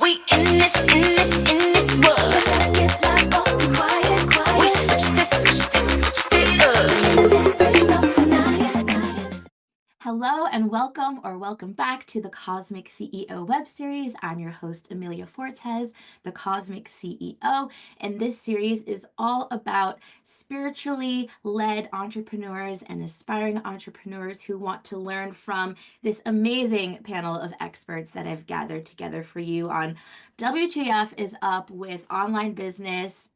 We in this world. Get loud, oh, be quiet, quiet. We switch this up. This switch up tonight. Hello and welcome or welcome back to the Cosmic CEO web series. I'm your host, Amelia Fortes, the Cosmic CEO, and this series is all about spiritually led entrepreneurs and aspiring entrepreneurs who want to learn from this amazing panel of experts that I've gathered together for you on WTF is up with online business,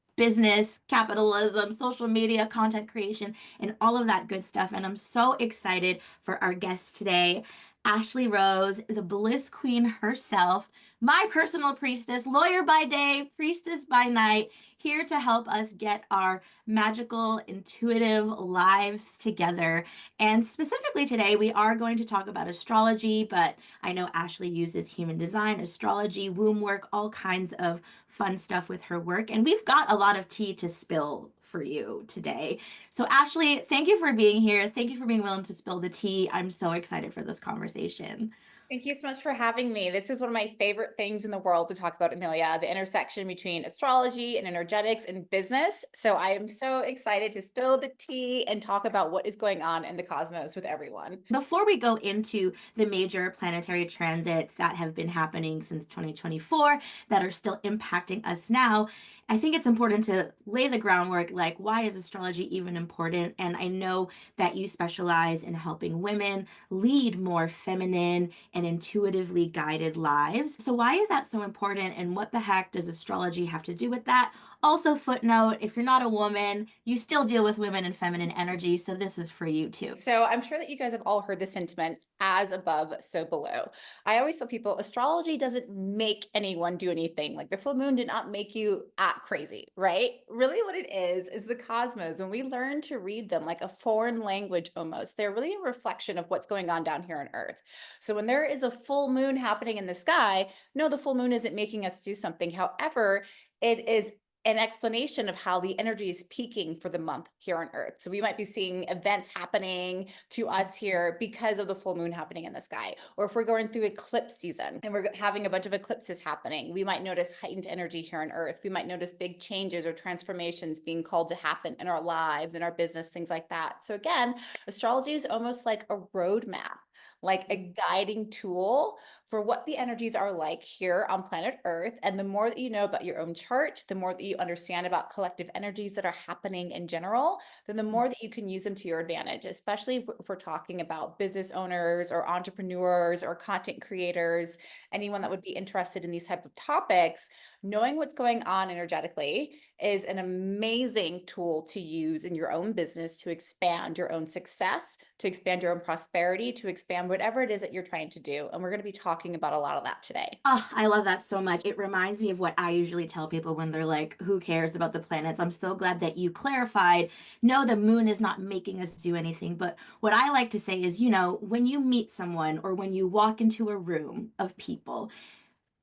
capitalism, social media, content creation, and all of that good stuff. And I'm so excited for our guest today, Ashley Rose, the Bliss Queen herself, my personal priestess, lawyer by day, priestess by night, here to help us get our magical, intuitive lives together. And specifically today, we are going to talk about astrology, but I know Ashley uses human design, astrology, womb work, all kinds of fun stuff with her work. And we've got a lot of tea to spill for you today. So Ashley, thank you for being here. Thank you for being willing to spill the tea. I'm so excited for this conversation. Thank you so much for having me. This is one of my favorite things in the world to talk about, Amelia, the intersection between astrology and energetics and business. So I am so excited to spill the tea and talk about what is going on in the cosmos with everyone. Before we go into the major planetary transits that have been happening since 2024 that are still impacting us now, I think it's important to lay the groundwork, like, why is astrology even important? And I know that you specialize in helping women lead more feminine and intuitively guided lives. So why is that so important? And what the heck does astrology have to do with that? Also, footnote, if you're not a woman, you still deal with women and feminine energy. So this is for you too. So I'm sure that you guys have all heard the sentiment, as above, so below. I always tell people astrology doesn't make anyone do anything. Like the full moon did not make you act crazy, right? Really what it is the cosmos. When we learn to read them like a foreign language almost, they're really a reflection of what's going on down here on Earth. So when there is a full moon happening in the sky, no, the full moon isn't making us do something. However, it is an explanation of how the energy is peaking for the month here on Earth. So we might be seeing events happening to us here because of the full moon happening in the sky. Or if we're going through eclipse season and we're having a bunch of eclipses happening, we might notice heightened energy here on Earth. We might notice big changes or transformations being called to happen in our lives, in our business, things like that. So again, astrology is almost like a roadmap, like a guiding tool for what the energies are like here on planet Earth. And the more that you know about your own chart, the more that you understand about collective energies that are happening in general, then the more that you can use them to your advantage, especially if we're talking about business owners or entrepreneurs or content creators, anyone that would be interested in these type of topics. Knowing what's going on energetically is an amazing tool to use in your own business to expand your own success, to expand your own prosperity, to expand whatever it is that you're trying to do. And we're going to be talking about a lot of that today. Oh, I love that so much. It reminds me of what I usually tell people when they're like, who cares about the planets? I'm so glad that you clarified. No, the moon is not making us do anything. But what I like to say is, when you meet someone or when you walk into a room of people,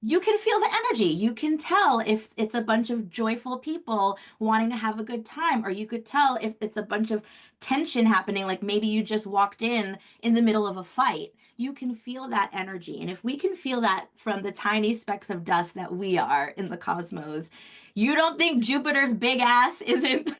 you can feel the energy. You can tell if it's a bunch of joyful people wanting to have a good time, or you could tell if it's a bunch of tension happening, like maybe you just walked in the middle of a fight. You can feel that energy. And if we can feel that from the tiny specks of dust that we are in the cosmos, you don't think Jupiter's big ass isn't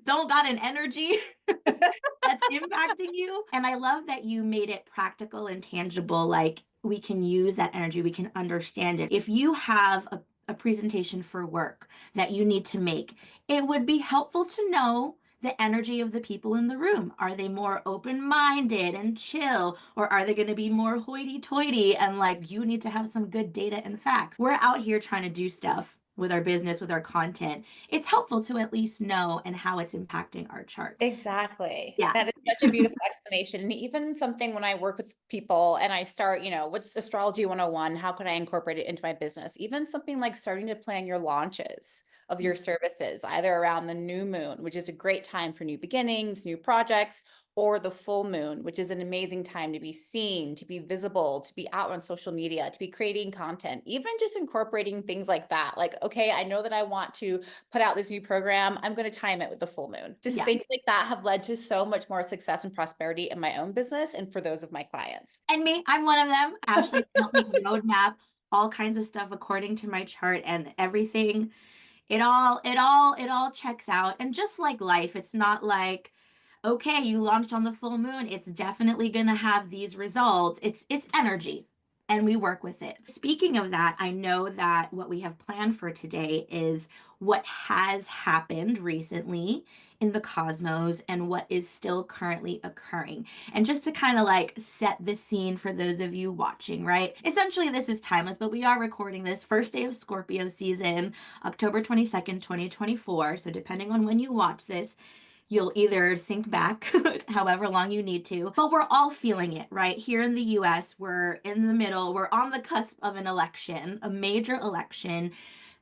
don't got an energy that's impacting you? And I love that you made it practical and tangible. Like, we can use that energy, we can understand it. If you have a presentation for work that you need to make, it would be helpful to know the energy of the people in the room. Are they more open-minded and chill, or are they going to be more hoity-toity and like, you need to have some good data and facts? We're out here trying to do stuff with our business, with our content. It's helpful to at least know and how it's impacting our chart. Exactly. Yeah. That is such a beautiful explanation. And even something when I work with people and I start, what's astrology 101? How can I incorporate it into my business? Even something like starting to plan your launches of your services, either around the new moon, which is a great time for new beginnings, new projects, or the full moon, which is an amazing time to be seen, to be visible, to be out on social media, to be creating content, even just incorporating things like that. Like, okay, I know that I want to put out this new program. I'm going to time it with the full moon. Just things like that have led to so much more success and prosperity in my own business and for those of my clients. And me, I'm one of them. Ashley helped me roadmap all kinds of stuff according to my chart, and everything, it all checks out. And just like life, it's not like, okay, you launched on the full moon, it's definitely going to have these results. It's energy, and we work with it. Speaking of that, I know that what we have planned for today is what has happened recently in the cosmos and what is still currently occurring. And just to kind of like set the scene for those of you watching, right? Essentially, this is timeless, but we are recording this first day of Scorpio season, October 22nd, 2024. So depending on when you watch this, you'll either think back however long you need to, but we're all feeling it, right? Here in the US, we're in the middle, we're on the cusp of an election, a major election.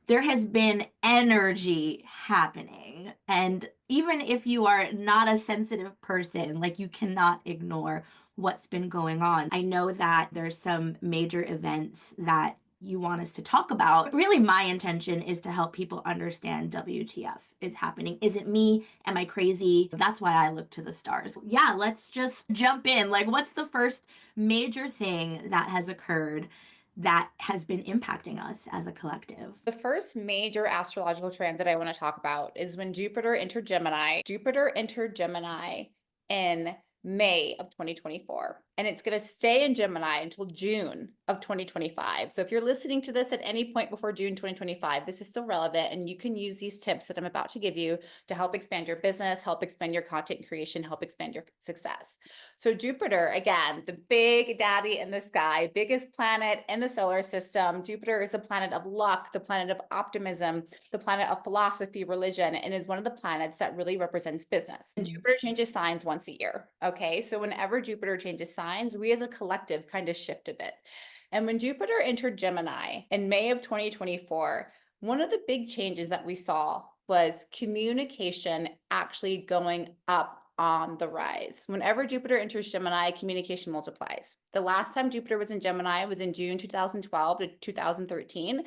There has been energy happening. And even if you are not a sensitive person, like, you cannot ignore what's been going on. I know that there's some major events that you want us to talk about. Really, my intention is to help people understand WTF is happening. Is it me? Am I crazy? That's why I look to the stars. Yeah, let's just jump in. Like, what's the first major thing that has occurred that has been impacting us as a collective? The first major astrological transit I want to talk about is when Jupiter entered Gemini. Jupiter entered Gemini in May of 2024, and it's going to stay in Gemini until June of 2025. So if you're listening to this at any point before June 2025, this is still relevant, and you can use these tips that I'm about to give you to help expand your business, help expand your content creation, help expand your success. So Jupiter, again, the big daddy in the sky, biggest planet in the solar system. Jupiter is the planet of luck, the planet of optimism, the planet of philosophy, religion, and is one of the planets that really represents business. And Jupiter changes signs once a year. Okay, so whenever Jupiter changes signs, we as a collective kind of shift a bit. And when Jupiter entered Gemini in May of 2024, one of the big changes that we saw was communication actually going up on the rise. Whenever Jupiter enters Gemini, communication multiplies. The last time Jupiter was in Gemini was in June 2012 to 2013.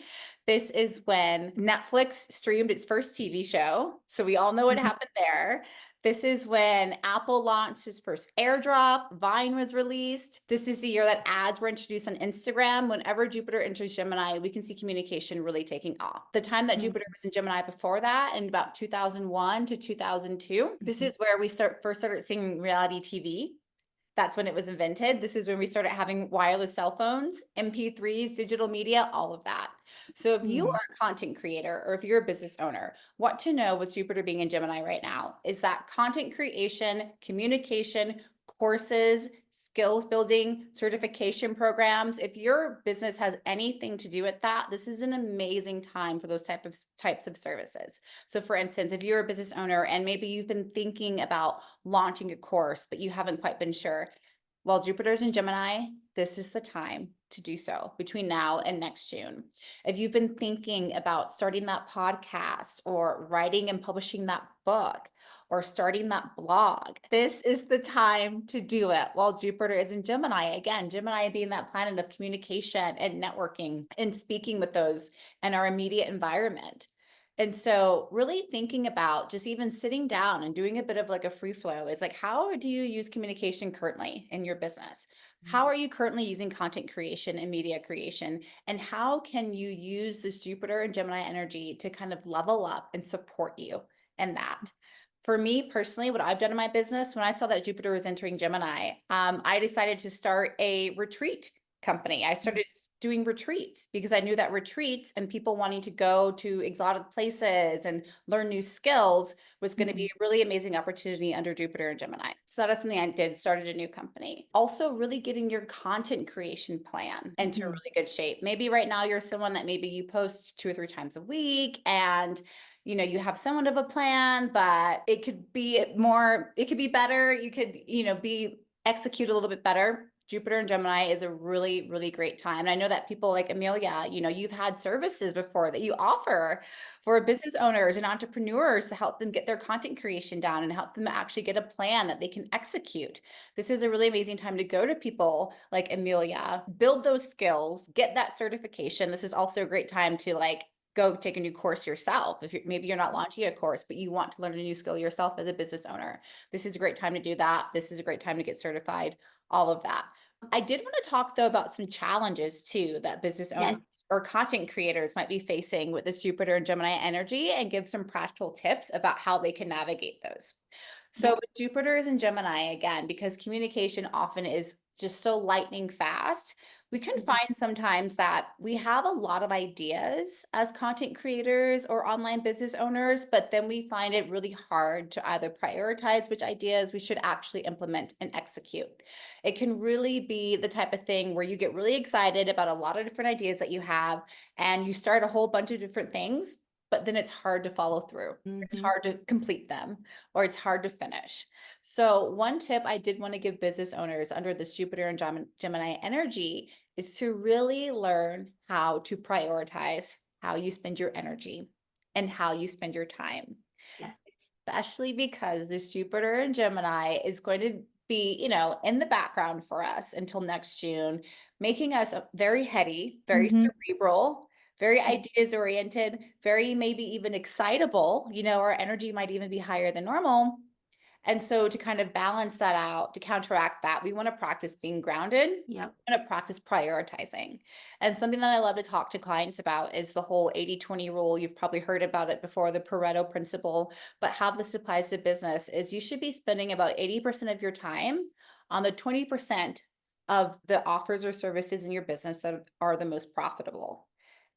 This is when Netflix streamed its first TV show. So we all know what happened there. This is when Apple launched its first airdrop, Vine was released. This is the year that ads were introduced on Instagram. Whenever Jupiter enters Gemini, we can see communication really taking off. The time that Jupiter was in Gemini before that, in about 2001 to 2002, this is where we first started seeing reality TV. That's when it was invented. This is when we started having wireless cell phones, MP3s, digital media, all of that. So if you are a content creator or if you're a business owner, what to know with Jupiter being in Gemini right now is that content creation, communication, courses, skills building, certification programs, if your business has anything to do with that, this is an amazing time for those types of services. So for instance, if you're a business owner and maybe you've been thinking about launching a course, but you haven't quite been sure, while Jupiter's in Gemini, this is the time to do so between now and next June. If you've been thinking about starting that podcast or writing and publishing that book or starting that blog, this is the time to do it while Jupiter is in Gemini. Again, Gemini being that planet of communication and networking and speaking with those in our immediate environment. And so really thinking about just even sitting down and doing a bit of like a free flow is like, how do you use communication currently in your business? How are you currently using content creation and media creation? And how can you use this Jupiter and Gemini energy to kind of level up and support you in that? For me personally, what I've done in my business, when I saw that Jupiter was entering Gemini, I decided to start a retreat company. I started doing retreats because I knew that retreats and people wanting to go to exotic places and learn new skills was going to be a really amazing opportunity under Jupiter and Gemini. So that is something I did, started a new company. Also really getting your content creation plan into really good shape. Maybe right now you're someone that maybe you post 2 or 3 times a week and you have somewhat of a plan, but it could be more, it could be better. You could, execute a little bit better. Jupiter and Gemini is a really, really great time. And I know that people like Amelia, you've had services before that you offer for business owners and entrepreneurs to help them get their content creation down and help them actually get a plan that they can execute. This is a really amazing time to go to people like Amelia, build those skills, get that certification. This is also a great time to go take a new course yourself. If maybe you're not launching a course, but you want to learn a new skill yourself as a business owner, this is a great time to do that. This is a great time to get certified, all of that. I did want to talk though about some challenges too that business owners Yes. or content creators might be facing with this Jupiter and Gemini energy and give some practical tips about how they can navigate those. So Yep. with Jupiter is in Gemini again, because communication often is just so lightning fast, we can Mhm. find sometimes that we have a lot of ideas as content creators or online business owners, but then we find it really hard to either prioritize which ideas we should actually implement and execute. It can really be the type of thing where you get really excited about a lot of different ideas that you have and you start a whole bunch of different things, but then it's hard to follow through. It's Mhm. hard to complete them or it's hard to finish. So, one tip I did want to give business owners under this Jupiter and Gemini energy is to really learn how to prioritize how you spend your energy and how you spend your time, Yes. especially because this Jupiter and Gemini is going to be, in the background for us until next June, making us very heady, very Mhm. cerebral, very Yep. ideas oriented, very maybe even excitable. Our energy might even be higher than normal. And so to kind of balance that out, to counteract that, we want to practice being grounded. Yep. We want to practice prioritizing. And something that I love to talk to clients about is the whole 80-20 rule. You've probably heard about it before, the Pareto principle, but how this applies to business is you should be spending about 80% of your time on the 20% of the offers or services in your business that are the most profitable.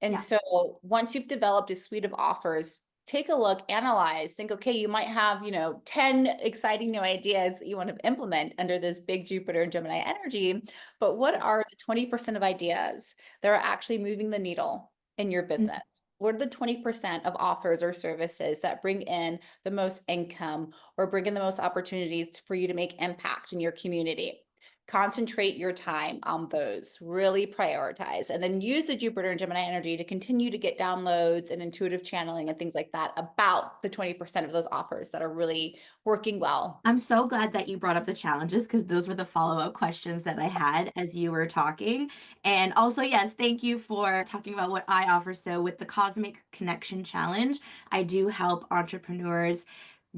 And Yeah. so once you've developed a suite of offers, take a look, analyze, think, okay, you might have, 10 exciting new ideas that you want to implement under this big Jupiter and Gemini energy. But what Yep. are the 20% of ideas that are actually moving the needle in your Mhm. business? What are the 20% of offers or services that bring in the most income or bring in the most opportunities for you to make impact in your community? Concentrate your time on those, really prioritize, and then use the Jupiter and Gemini energy to continue to get downloads and intuitive channeling and things like that about the 20% of those offers that are really working well. I'm so glad that you brought up the challenges because those were the follow-up questions that I had as you were talking. And also, yes, thank you for talking about what I offer. So, with the Cosmic Connection Challenge, I do help entrepreneurs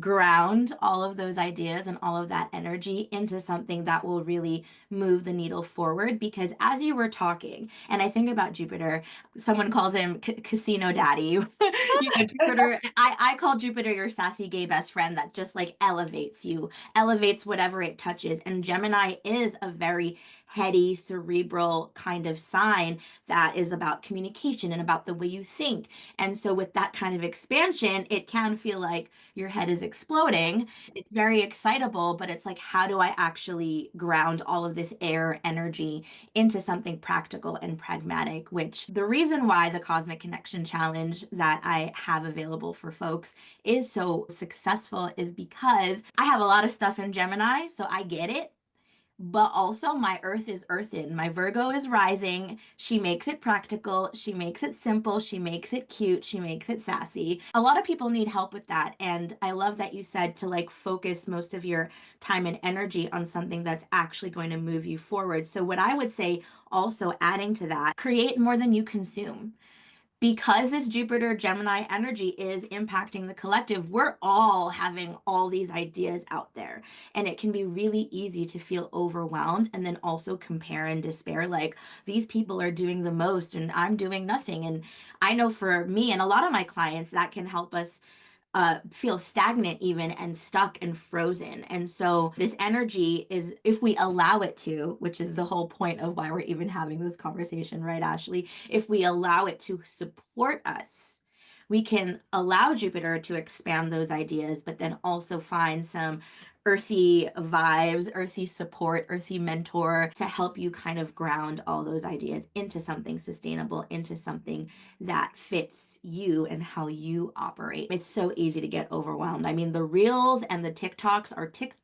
ground all of those ideas and all of that energy into something that will really move the needle forward. Because as you were talking, and I think about Jupiter, someone calls him Casino Daddy. Jupiter, I call Jupiter your sassy gay best friend that just like elevates you, elevates whatever it touches. And Gemini is a very heady, cerebral kind of sign that is about communication and about the way you think. And so, with that kind of expansion, it can feel like your head is exploding. It's very excitable, but it's like, how do I actually ground all of this air energy into something practical and pragmatic? Which the reason why the Cosmic Connection Challenge that I have available for folks is so successful is because I have a lot of stuff in Gemini, so I get it, but also my earth is earthen. My Virgo is rising. She makes it practical. She makes it simple. She makes it cute. She makes it sassy. A lot of people need help with that. And I love that you said to like focus most of your time and energy on something that's actually going to move you forward. So, what I would say, also adding to that, create more than you consume because this Jupiter Gemini energy is impacting the collective, we're all having all these ideas out there. And it can be really easy to feel overwhelmed and then also compare and despair like these people are doing the most and I'm doing nothing. And I know for me and a lot of my clients, that can help us feel stagnant even and stuck and frozen. And so this energy is, if we allow it to, which is the whole point of why we're even having this conversation, right, Ashley? If we allow it to support us, we can allow Jupiter to expand those ideas, but then also find some earthy vibes, earthy support, earthy mentor to help you kind of ground all those ideas into something sustainable, into something that fits you and how you operate. It's so easy to get overwhelmed. I mean, the reels and the TikToks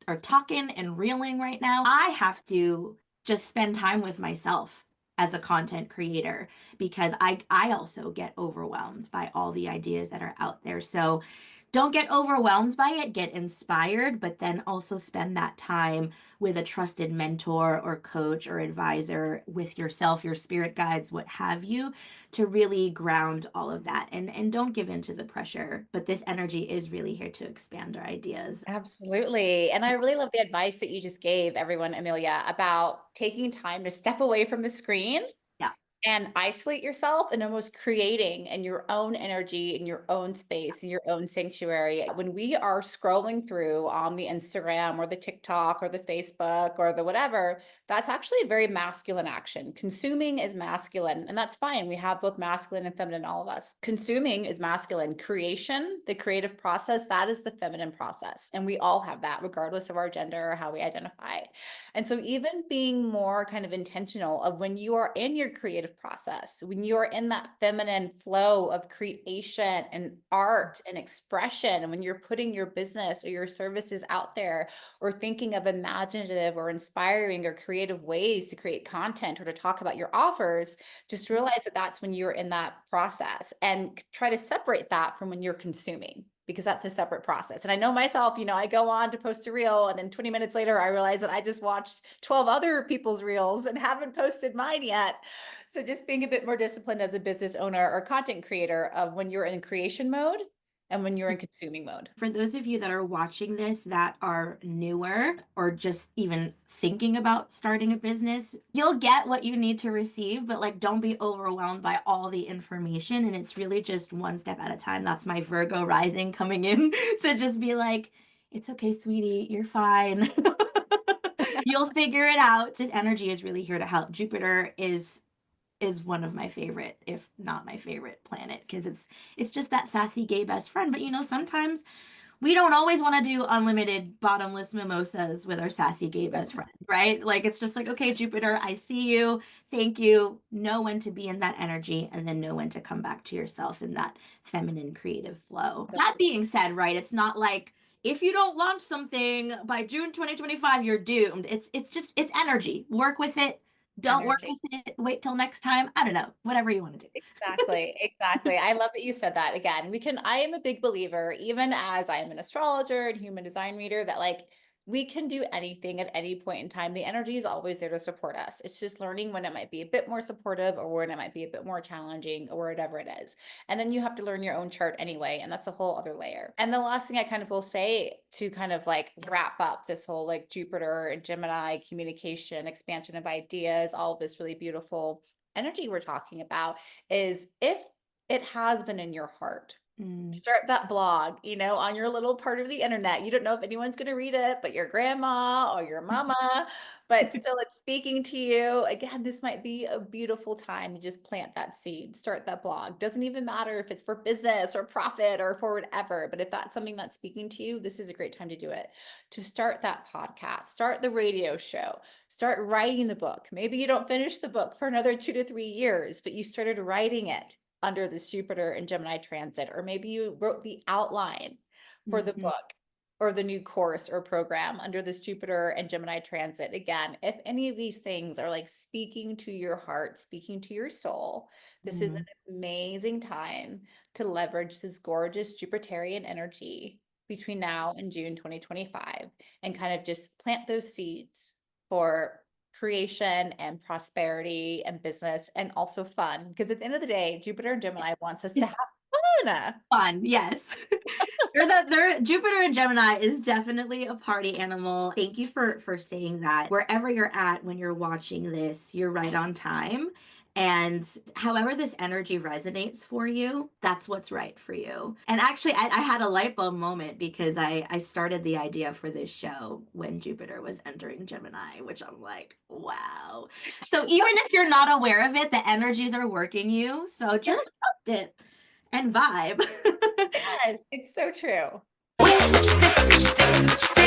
are talking and reeling right now. I have to just spend time with myself as a content creator because I also get overwhelmed by all the ideas that are out there. So Don't get overwhelmed by it, get inspired, but then also spend that time with a trusted mentor or coach or advisor, with yourself, your spirit guides, what have you, to really ground all of that. And don't give in to the pressure. But this energy is really here to expand our ideas. Absolutely. And I really love the advice that you just gave everyone, Amelia, about taking time to step away from the screen Yeah. and isolate yourself and almost creating in your own energy, in your own space, in your own sanctuary. When we are scrolling through on the Instagram or the TikTok or the Facebook or the whatever, that's actually a very masculine action. Consuming is masculine, and that's fine. We have both masculine and feminine, all of us. Consuming is masculine. Creation, the creative process, that is the feminine process. And we all have that, regardless of our gender or how we identify. And so even being more kind of intentional of when you are in your creative process, when you're in that feminine flow of creation and art and expression, and when you're putting your business or your services out there, or thinking of imaginative or inspiring or creative ways to create content or to talk about your offers, just realize that that's when you're in that process, and try to separate that from when you're consuming, because that's a separate process. And I know myself, I go on to post a reel, and then 20 minutes later, I realize that I just watched 12 other people's reels and haven't posted mine yet. So just being a bit more disciplined as a business owner or content creator of when you're in creation mode and when you're in consuming mode. For those of you that are watching this that are newer or just even thinking about starting a business, you'll get what you need to receive, but like don't be overwhelmed by all the information. And it's really just one step at a time. That's my Virgo rising coming in to just be like, it's okay, sweetie, you're fine. You'll figure it out. This energy is really here to help. Jupiter is one of my favorite, if not my favorite planet, because it's just that sassy gay best friend. But sometimes we don't always want to do unlimited bottomless mimosas with our sassy gay best friend, right? Like it's just like, okay, Jupiter, I see you. Thank you. Know when to be in that energy, and then know when to come back to yourself in that feminine creative flow. That being said, right, it's not like if you don't launch something by June 2025, you're doomed. It's energy. Work with it. Don't work Energy. with it. Wait till next time. I don't know. Whatever you want to do. Exactly, exactly. I love that you said that. Again, I am a big believer, even as I am an astrologer and human design reader, that like we can do anything at any point in time. The energy is always there to support us. It's just learning when it might be a bit more supportive or when it might be a bit more challenging or whatever it is. And then you have to learn your own chart anyway. And that's a whole other layer. And the last thing I kind of will say to kind of like wrap up this whole like Jupiter and Gemini communication, expansion of ideas, all of this really beautiful energy we're talking about, is if it has been in your heart, start that blog, on your little part of the internet. You don't know if anyone's going to read it, but your grandma or your mama, but still it's speaking to you. Again, this might be a beautiful time to just plant that seed, start that blog. Doesn't even matter if it's for business or profit or for whatever, but if that's something that's speaking to you, this is a great time to do it. To start that podcast, start the radio show, start writing the book. Maybe you don't finish the book for another 2 to 3 years, but you started writing it under this Jupiter and Gemini transit, or maybe you wrote the outline for the book or the new course or program under this Jupiter and Gemini transit. Again, if any of these things are like speaking to your heart, speaking to your soul, this is an amazing time to leverage this gorgeous Jupiterian energy between now and June 2025 and kind of just plant those seeds for creation and prosperity and business, and also fun, because at the end of the day, Jupiter and Gemini wants us to have fun. Fun, yes. Jupiter and Gemini is definitely a party animal. Thank you for saying that. Wherever you're at when you're watching this, you're right on time. And however this energy resonates for you, that's what's right for you. And actually, I had a light bulb moment because I started the idea for this show when Jupiter was entering Gemini, which I'm like, wow. So even if you're not aware of it, the energies are working you. So just trust it and vibe. Yes, it's so true. We switch this, switch this, switch this.